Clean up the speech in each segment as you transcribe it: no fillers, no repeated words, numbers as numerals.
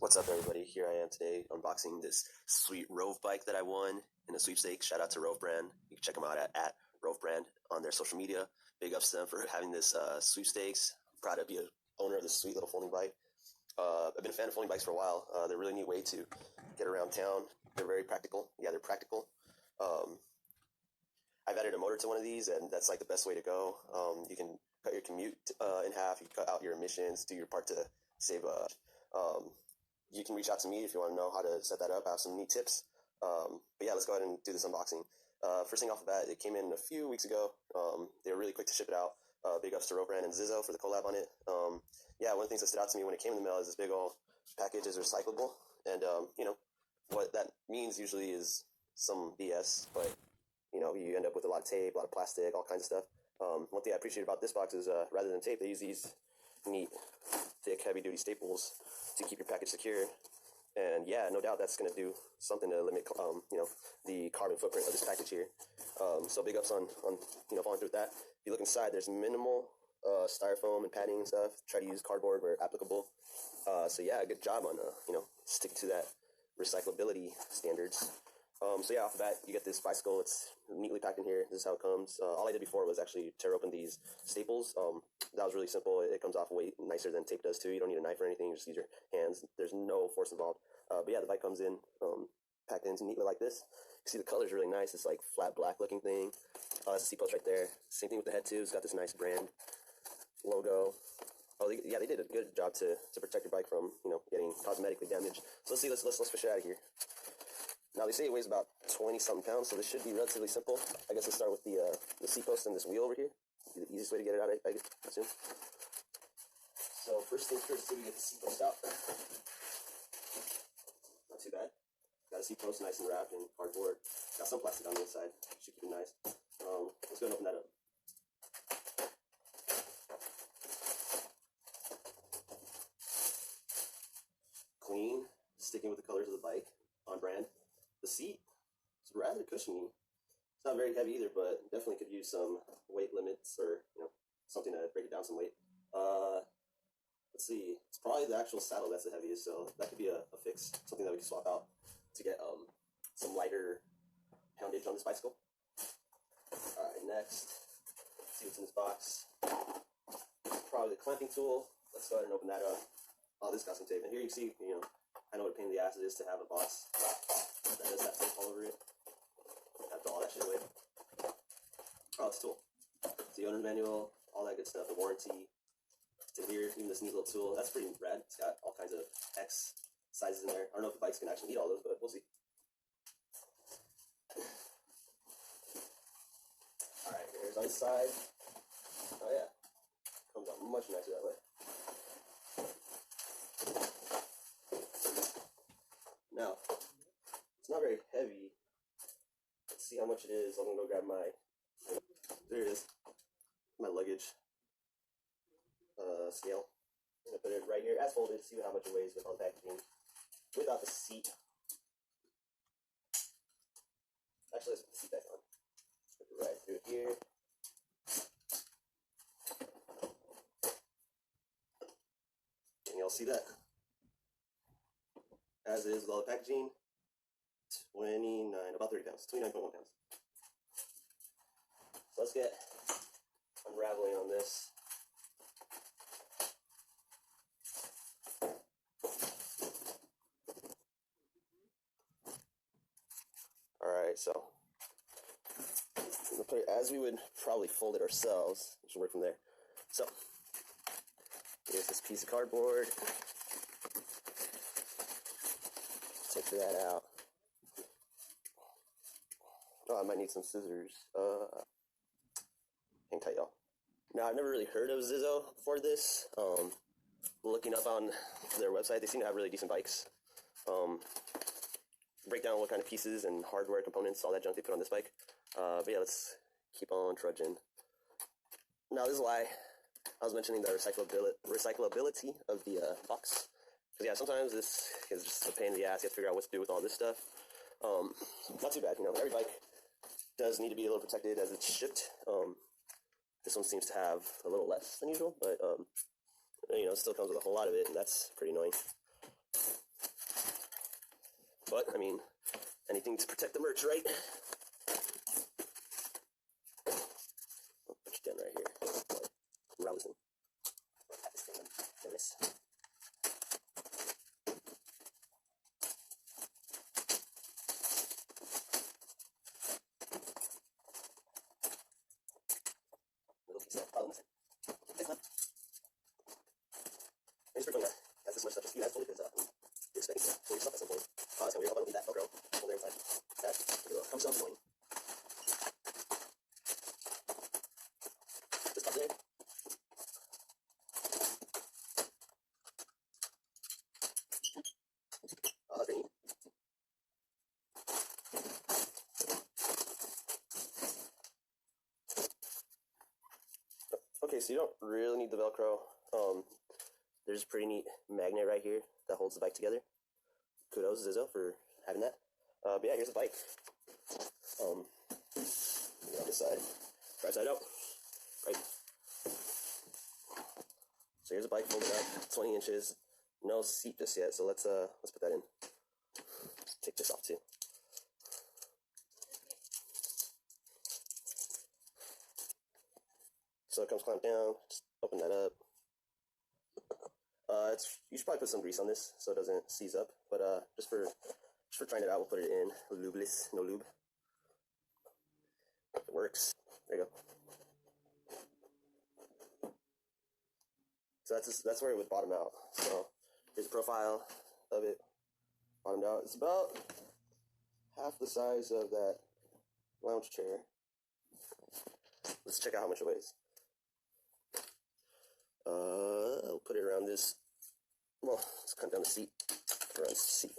What's up, everybody? Here I am today unboxing this sweet Rove bike that I won in a sweepstakes. Shout out to Rove Brand. You can check them out at Rove Brand on their social media. Big ups to them for having this sweepstakes. I'm proud to be an owner of this sweet little folding bike. I've been a fan of folding bikes for a while. They're a really neat way to get around town. They're very practical. Yeah, they're practical. I've added a motor to one of these, and that's like the best way to go. You can cut your commute in half. You can cut out your emissions, do your part to save you can reach out to me if you want to know how to set that up. I have some neat tips. But yeah, let's go ahead and do this unboxing. First thing off the bat, it came in a few weeks ago. They were really quick to ship it out. Big ups to Rove Brand and Zizzo for the collab on it. Yeah, one of the things that stood out to me when it came in the mail is this big old package is recyclable. And, you know, what that means usually is some BS, but, you know, you end up with a lot of tape, a lot of plastic, all kinds of stuff. One thing I appreciate about this box is rather than tape, they use these neat, thick, heavy-duty staples to keep your package secure. And yeah, no doubt that's going to do something to limit, you know, the carbon footprint of this package here. So big ups on you know, following through with that. If you look inside, there's minimal styrofoam and padding and stuff. Try to use cardboard where applicable. So yeah, good job on you know, sticking to that recyclability standards. So yeah, off the bat, you get this bicycle. It's neatly packed in here. This is how it comes. All I did before was actually tear open these staples. That was really simple. It comes off way nicer than tape does too. You don't need a knife or anything. You just use your hands. There's no force involved. But yeah, the bike comes in packed in neatly like this. You see the color's really nice. It's like flat black looking thing. That's a C-post right there. Same thing with the head too. It's got this nice brand logo. Oh, yeah, they did a good job to protect your bike from, you know, getting cosmetically damaged. So let's see. Let's fish it out of here. Now, they say it weighs about 20-something pounds, so this should be relatively simple. I guess let's start with the C-post and this wheel over here. The easiest way to get it out, I assume. So first things first, we get the C-post out. Not too bad. Got a C-post nice and wrapped in cardboard. Got some plastic on the inside. Should keep it nice. Let's go and open that up. Clean, sticking with the colors of the bike, on brand. The seat is rather cushiony. It's not very heavy either, but definitely could use some weight limits or, you know, something to break it down some weight. Let's see. It's probably the actual saddle that's the heaviest, so that could be a fix, something that we can swap out to get some lighter poundage on this bicycle. All right, next, let's see what's in this box. Probably the clamping tool. Let's go ahead and open that up. Oh, this got some tape. And here you can see, you know, I know what a pain in the ass it is to have a box that does have tape all over it. Have to all that shit away. Oh, it's a tool. It's the owner's manual, all that good stuff, the warranty. It's in here, even this neat little tool. That's pretty rad. It's got all kinds of X sizes in there. I don't know if the bikes can actually eat all those, but we'll see. Alright, here's on the side. Oh yeah. Comes out much nicer that way. Now, it's not very heavy. Let's see how much it is. I'm gonna go grab my, there it is, my luggage scale. I'm gonna put it right here as folded, see how much it weighs with all the packaging, without the seat. Actually, let's put the seat back on. Put it right through here. And y'all see that? As is with all the packaging, 29, about 30 pounds, 29.1 pounds. So let's get unraveling on this. Alright, so we'll put it as we would probably fold it ourselves. We should work from there. So here's this piece of cardboard. Take that out. Oh, I might need some scissors. Hang tight, y'all. Now, I've never really heard of Zizzo before this. Looking up on their website, they seem to have really decent bikes. Break down what kind of pieces and hardware components, all that junk they put on this bike. But yeah, let's keep on trudging. Now, this is why I was mentioning the recyclability of the box. Because yeah, sometimes this is just a pain in the ass. You have to figure out what to do with all this stuff. Not too bad, you know. Every bike does need to be a little protected as it's shipped. This one seems to have a little less than usual, but you know, it still comes with a whole lot of it, and that's pretty annoying. But, I mean, anything to protect the merch, right? I'll put you down right here. Rousing. This thing, notice. Little piece of problems. It's not. Thanks for doing that. That's this much stuff. You guys fully because you're expecting to pull your stuff at some point. Oh, that's gonna be weird. I don't need that Velcro. Hold there inside. That comes off annoying. Just up there. Oh, that's pretty neat. Okay, so you don't really need the Velcro. There's a pretty neat magnet right here that holds the bike together. Kudos, Zizzo, for having that. But yeah, here's the bike. On this side. Right side out. Right. So here's a bike folded up, 20 inches. No seat just yet, so let's put that in. Take this off too. So it comes clamped down. Just open that up. You should probably put some grease on this so it doesn't seize up. But just for trying it out, we'll put it in lubeless, no lube. It works. There you go. So that's where it would bottom out. So here's the profile of it. Bottomed out. It's about half the size of that lounge chair. Let's check out how much it weighs. I'll put it around this. Well, let's cut down the seat. Around the seat.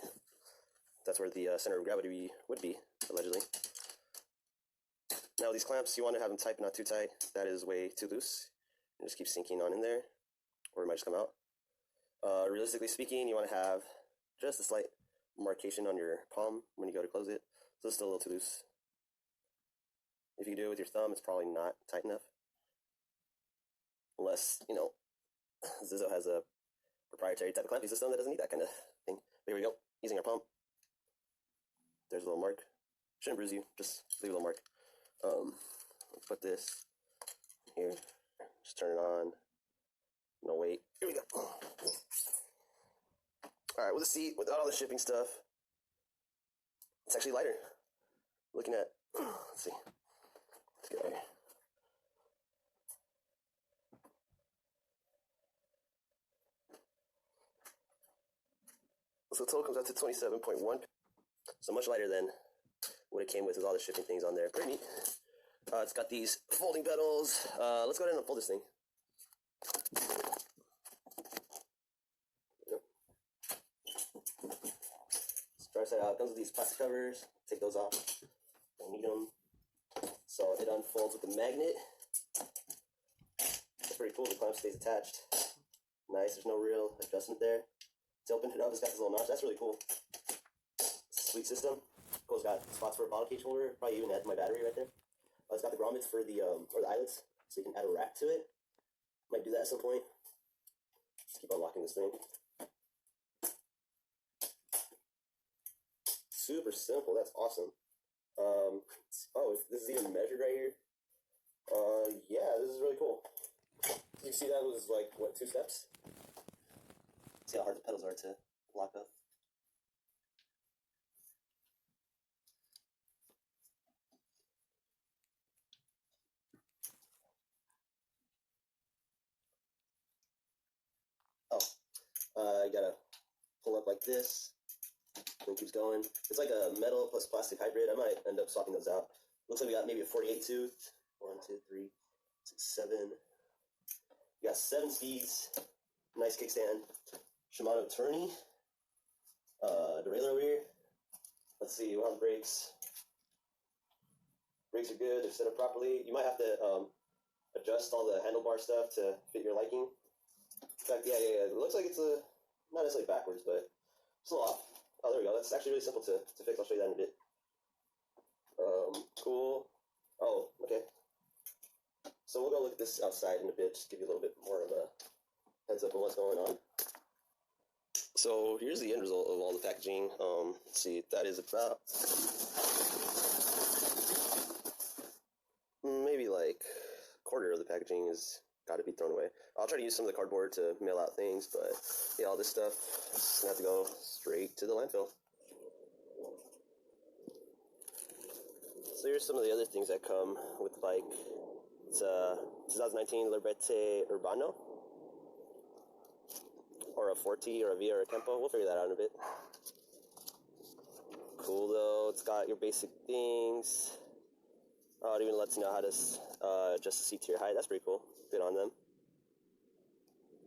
That's where the center of gravity would be, allegedly. Now these clamps, you want to have them tight, but not too tight. That is way too loose. And just keep sinking on in there, or it might just come out. Realistically speaking, you want to have just a slight marcation on your palm when you go to close it. So it's still a little too loose. If you do it with your thumb, it's probably not tight enough. Unless, you know, Zizzo has a proprietary type of clamping system that doesn't need that kind of thing. But here we go, using our pump. There's a little mark. Shouldn't bruise you, just leave a little mark. Put this here, just turn it on. No weight. Here we go. Alright, with the seat, without all the shipping stuff, it's actually lighter. Looking at, let's see. Let's get right here. So the total comes out to 27.1. So much lighter than what it came with all the shipping things on there. Pretty neat. It's got these folding pedals. Let's go ahead and unfold this thing. Dry side out. It comes with these plastic covers. Take those off. Don't need them. So it unfolds with the magnet. That's pretty cool. The clamp stays attached. Nice. There's no real adjustment there. To open it up, it's got this little notch. That's really cool. Sweet system. Cool. It's got spots for a bottle cage holder. Probably even add my battery right there. It's got the grommets for the or the eyelets, so you can add a rack to it. Might do that at some point. Just keep unlocking this thing. Super simple. That's awesome. Oh, this is even measured right here. Yeah, this is really cool. You see that was like what, 2 steps? See how hard the pedals are to lock up. You gotta pull up like this, and it keeps going. It's like a metal plus plastic hybrid. I might end up swapping those out. Looks like we got maybe a 48 tooth. 1, 2, 3, 6, 7. We got 7 speeds. Nice kickstand. Shimano Tourney. Derailleur over here. Let's see, we're on brakes. Brakes are good. They're set up properly. You might have to adjust all the handlebar stuff to fit your liking. In fact, yeah. It looks like it's not necessarily backwards, but it's a little off. Oh, there we go. That's actually really simple to fix. I'll show you that in a bit. Cool. Oh, okay. So we'll go look at this outside in a bit, just give you a little bit more of a heads up on what's going on. So here's the end result of all the packaging. Let's see, that is about maybe like a quarter of the packaging is got to be thrown away. I'll try to use some of the cardboard to mail out things, but yeah, all this stuff is gonna have to go straight to the landfill. So here's some of the other things that come with the bike. It's a 2019 Liberté Urbano, or a 4T, or a Via, or a Campo. We'll figure that out in a bit. Cool though, it's got your basic things. It even lets you know how to adjust the seat to your height. That's pretty cool. Good on them.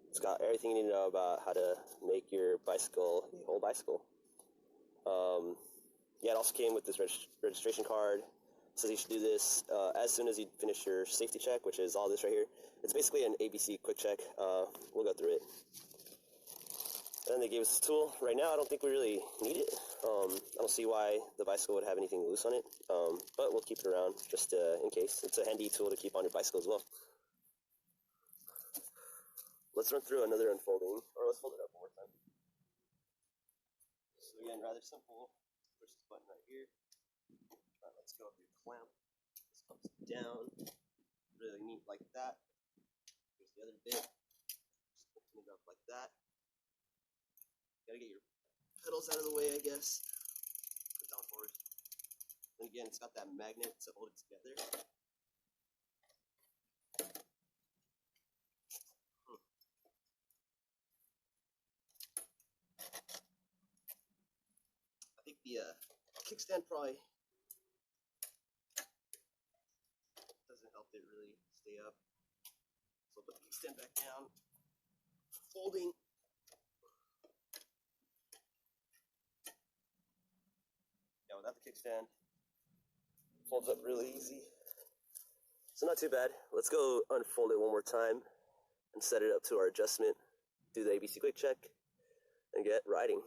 It's got everything you need to know about how to make your bicycle a whole bicycle. Yeah, it also came with this registration card. It says you should do this as soon as you finish your safety check, which is all this right here. It's basically an ABC quick check. We'll go through it. And then they gave us this tool. Right now, I don't think we really need it. I don't see why the bicycle would have anything loose on it, but we'll keep it around just in case. It's a handy tool to keep on your bicycle as well. Let's run through another unfolding, or let's fold it up one more time. So again, rather simple. Push this button right here. Let's go up your clamp. This comes down. Really neat like that. Here's the other bit. Just open it up like that. Gotta get your pedals out of the way, I guess. Put it down forward. And again, it's got that magnet to hold it together. I think the kickstand probably doesn't help it really stay up. So I'll put the kickstand back down. Folding. Yeah, without the kickstand, folds up really easy. So not too bad. Let's go unfold it one more time and set it up to our adjustment. Do the ABC quick check and get riding.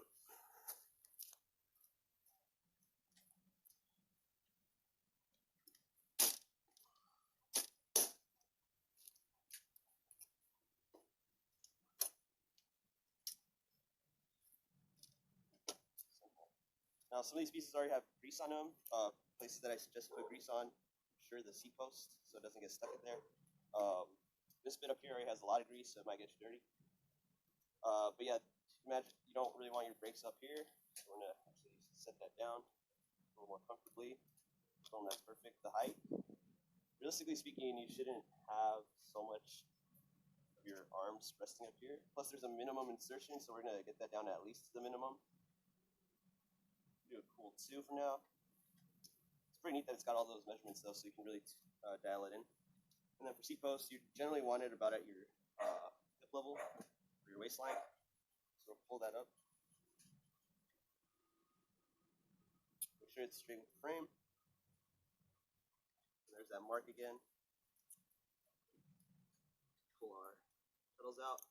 Now, some of these pieces already have grease on them. Places that I suggest put grease on, sure, the seat post, so it doesn't get stuck in there. This bit up here already has a lot of grease, so it might get you dirty. But yeah, imagine you don't really want your brakes up here, so we're gonna actually set that down a little more comfortably. Boom, that's perfect. The height. Realistically speaking, you shouldn't have so much of your arms resting up here. Plus, there's a minimum insertion, so we're gonna get that down to at least the minimum. Do a cool 2 for now. It's pretty neat that it's got all those measurements though, so you can really dial it in. And then for seat posts, you generally want it about at your hip level or your waistline. So pull that up. Make sure it's straight with the frame. And there's that mark again. Pull our pedals out.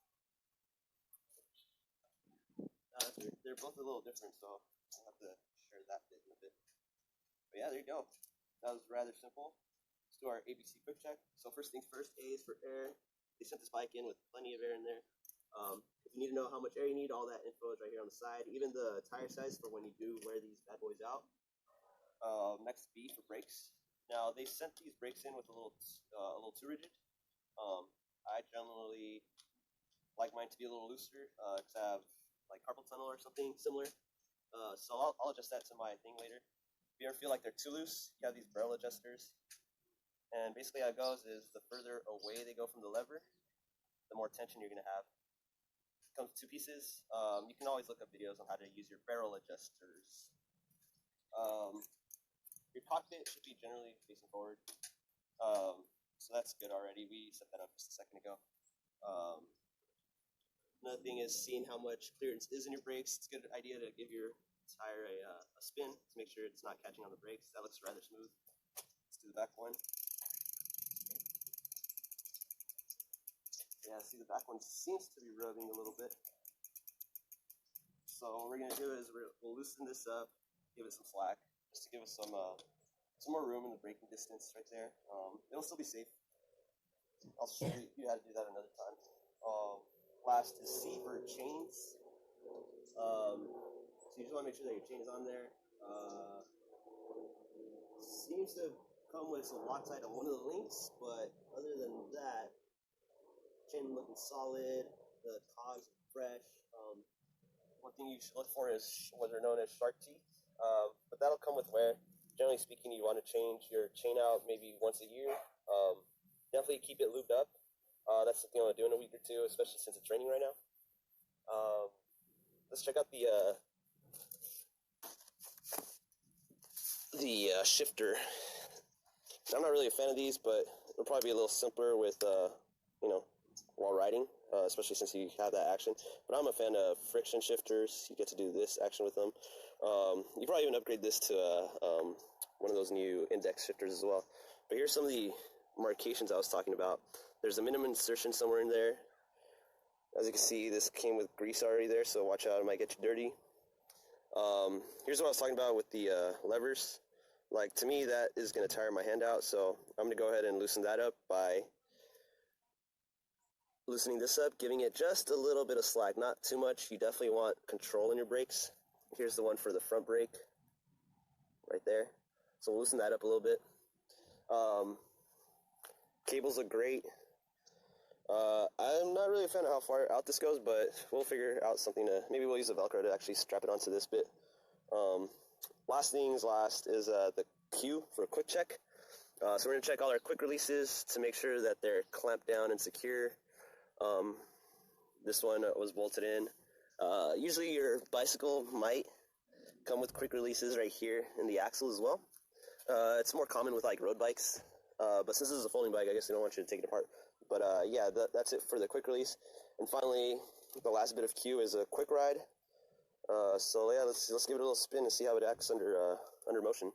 They're both a little different, so I'll have to share that bit in a bit. But yeah, there you go. That was rather simple. Let's do our ABC quick check. So first things first, A is for air. They sent this bike in with plenty of air in there. If you need to know how much air you need, all that info is right here on the side. Even the tire size for when you do wear these bad boys out. Next, B for brakes. Now they sent these brakes in with a little too rigid. I generally like mine to be a little looser because I have like carpal tunnel or something similar. So I'll adjust that to my thing later. If you ever feel like they're too loose, you have these barrel adjusters. And basically how it goes is the further away they go from the lever, the more tension you're going to have. It comes in 2 pieces. You can always look up videos on how to use your barrel adjusters. Your cockpit should be generally facing forward. So that's good already. We set that up just a second ago. Another thing is seeing how much clearance is in your brakes. It's a good idea to give your tire a spin to make sure it's not catching on the brakes. That looks rather smooth. Let's do the back one. Yeah, see the back one seems to be rubbing a little bit. So what we're going to do is we'll loosen this up, give it some slack, just to give us some more room in the braking distance right there. It'll still be safe. I'll show you how to do that another time. Last is C for chains. So you just want to make sure that your chain is on there. Seems to come with some Loctite on one of the links, but other than that, chain looking solid. The cogs are fresh. One thing you should look for is what are known as shark teeth, but that'll come with wear. Generally speaking, you want to change your chain out maybe once a year. Definitely keep it lubed up. That's something I want to do in a week or two, especially since it's raining right now. Let's check out the shifter. I'm not really a fan of these, but it'll probably be a little simpler with, while riding, especially since you have that action. But I'm a fan of friction shifters. You get to do this action with them. You probably even upgrade this to one of those new index shifters as well. But here's some of the markations I was talking about. There's a minimum insertion somewhere in there. As you can see, this came with grease already there, so watch out, it might get you dirty. Here's what I was talking about with the levers. Like, to me, that is going to tire my hand out, so I'm going to go ahead and loosen that up by loosening this up, giving it just a little bit of slack, not too much. You definitely want control in your brakes. Here's the one for the front brake, right there. So we'll loosen that up a little bit. Cables look great. I'm not really a fan of how far out this goes, but we'll figure out something to, maybe we'll use a Velcro to actually strap it onto this bit. Last things last is the Q for a quick check. So we're going to check all our quick releases to make sure that they're clamped down and secure. This one was bolted in. Usually your bicycle might come with quick releases right here in the axle as well. It's more common with like road bikes, but since this is a folding bike, I guess they don't want you to take it apart. But yeah, that's it for the quick release. And finally, the last bit of Q is a quick ride. So yeah, let's give it a little spin and see how it acts under motion.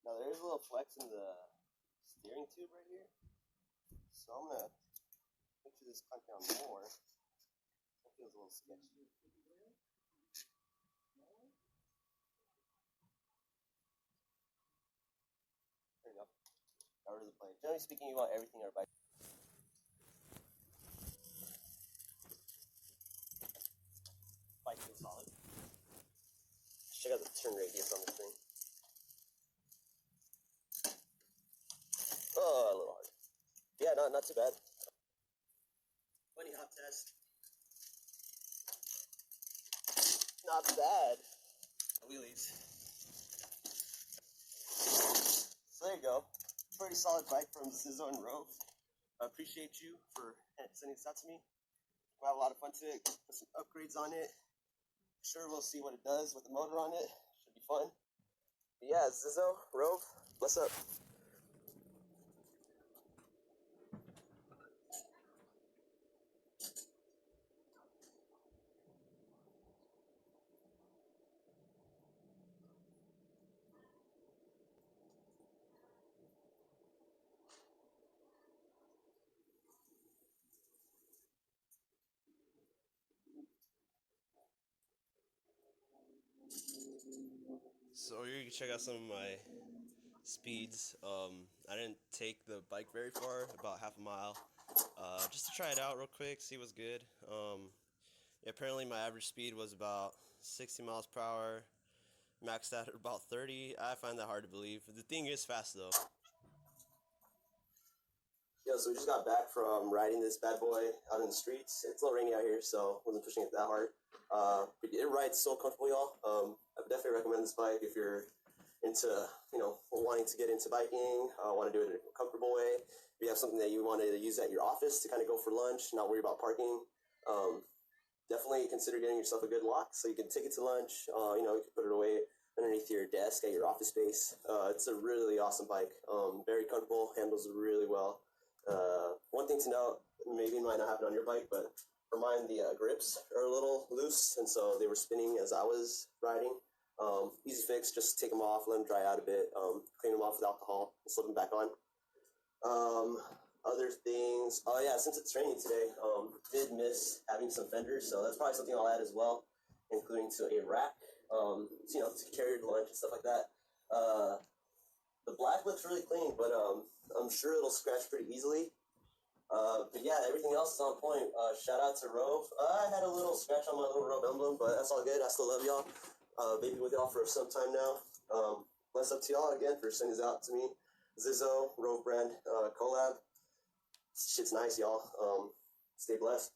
Now there is a little flex in the steering tube right here, so I'm gonna make sure this clamp down more. That feels a little sketchy. There you go. Got rid of the plate. Generally speaking, you want everything on your bike. Bike feels solid. Let's check out the turn radius on this thing. Oh, a little hard. Yeah, not too bad. Bunny hop test. Not bad. Wheelies. So there you go. Pretty solid bike from Zizzo and Rove. I appreciate you for sending this out to me. We'll have a lot of fun today. Put some upgrades on it. Sure, we'll see what it does with the motor on it. Should be fun. But yeah, Zizzo, Rove, what's up? So here you can check out some of my speeds. I didn't take the bike very far, about half a mile, just to try it out real quick, see what's good. Yeah, apparently my average speed was about 60 miles per hour, maxed out at about 30. I find that hard to believe. The thing is fast though. Yo, so we just got back from riding this bad boy out in the streets. It's a little rainy out here, so wasn't pushing it that hard. But it rides so comfortable, y'all. I would definitely recommend this bike if you're into, wanting to get into biking, want to do it in a comfortable way. If you have something that you want to use at your office to kind of go for lunch, not worry about parking, definitely consider getting yourself a good lock so you can take it to lunch. You can put it away underneath your desk at your office space. It's a really awesome bike. Very comfortable, handles really well. One thing to note, maybe it might not happen on your bike, but for mine, the grips are a little loose, and so they were spinning as I was riding. Easy fix, just take them off, let them dry out a bit, clean them off with alcohol, and slip them back on. Other things, oh yeah, since it's raining today, did miss having some fenders, so that's probably something I'll add as well, including to a rack, to carry your lunch and stuff like that. The black looks really clean, but I'm sure it'll scratch pretty easily. But yeah, everything else is on point. Shout out to Rove. I had a little scratch on my little Rove emblem, but that's all good. I still love y'all. Been with y'all for some time now. Bless up to y'all again for sending this out to me. Zizzo, Rove brand collab. Shit's nice, y'all. Stay blessed.